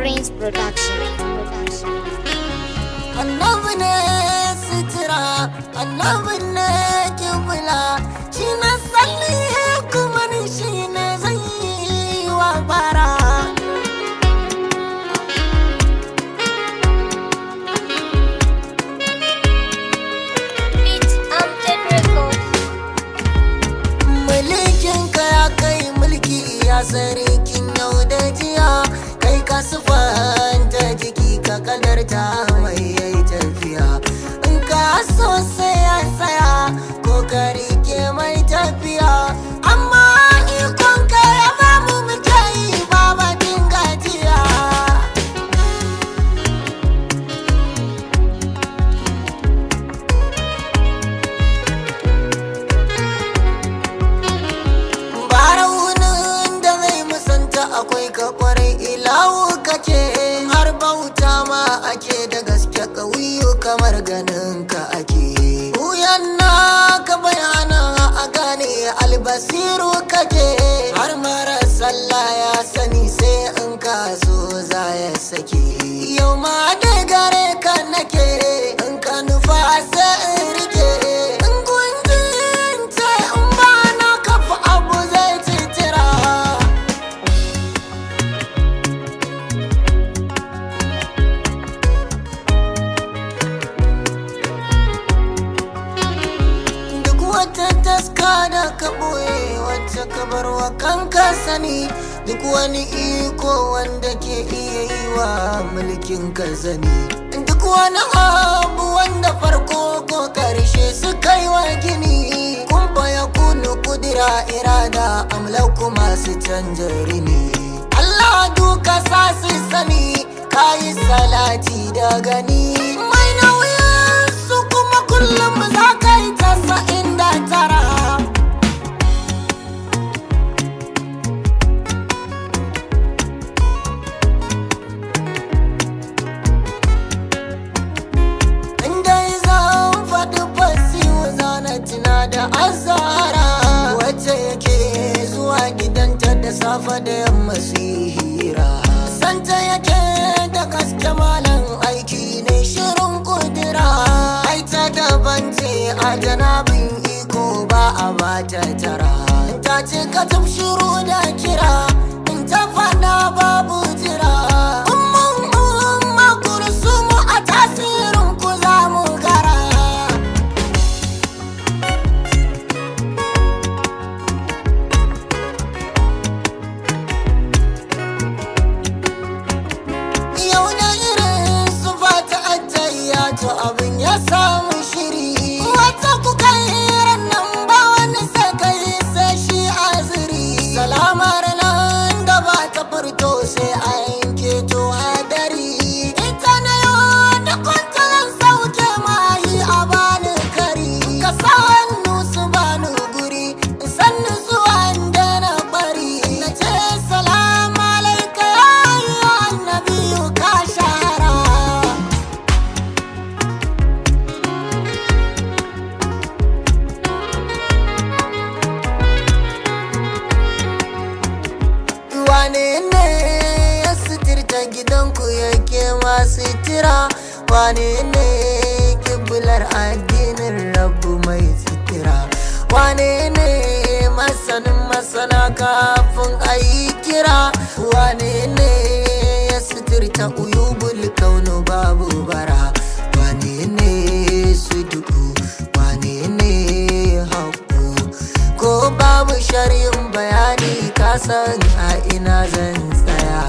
Prince Production. Annabi ne sitira, annabi ne kibla, shi na salli kuma ni shi ne zai yi wa bara. Beat Amjad Records. Mulkin ka ya kai mulki ya sarkin yau da jiya, kai ka sufanta jiki ka kadarta mai yayi tafiya. In ka so sai ya tsaya ko ka rike mai tafiya, amma ikon ka ya ba mu muke yi babatin gajiya. Baraunin da zai musanta akwai ka kwarai ilahu kake, har bauta ma ake da gaske ƙauyu kamar ganin ka ake. Wuyan ka bayana a gane albasiru kake, har mara sallah ya sani sai in ka so za ya sake. Yau ma da gare ka nake, in ka nufa sai in rike, in gunjin ce in ba na kafa abu zai citira. Duk wata taska da ka ɓoye wacce ka bar wa kanka sani, duk wani iko wanda ke iya yi wa mulkin ka zani, duk wani abu wanda farko ko karshe suka yi wa gini, kun ya kunu kudura irada amlaku masu canja rini. Allah duka sa su sani kayi salati da gani, mai nauyin su kuma kullum za ka yi 99. Indai zan faɗi fasihu zana tuna da azara, wacce yake zuwa gidanta da safe da yamma su yi hira. Santa yake da gaske malam aiki ne shirin kudura, ai ta daban ce a janabin iko ba a bata tara. Ta ce ka shiru da kira, in ta faɗa babu jira. Umma kursumu a tasirin ku za mu gara. Yau da irin su fata ajayya to abin ya samu shiri. Wata kuka irin nan ba wani sai kai sai shi aziri. Salamar nan da ba ta furto sai a yanke to hadari. Ita na yau da kwantaran sauke mahi a bani kari. Ka sa hannu su bani guri, sannu zuwa da na bari. Na ce salamu alaika ya ayyuhan nabiyu ka shahara. Wane ne ya suturta gidanku yake masu tira? Wane ne kiblar addinin rabu mai sutura? Wane ne masanin masana kafin a yi kira? Wane ne ya suturta uyubul kaunu babu bara? Wane ne su duku? Wane ne haƙu? Ko babu shari'in bayani ka san a ina zan tsaya.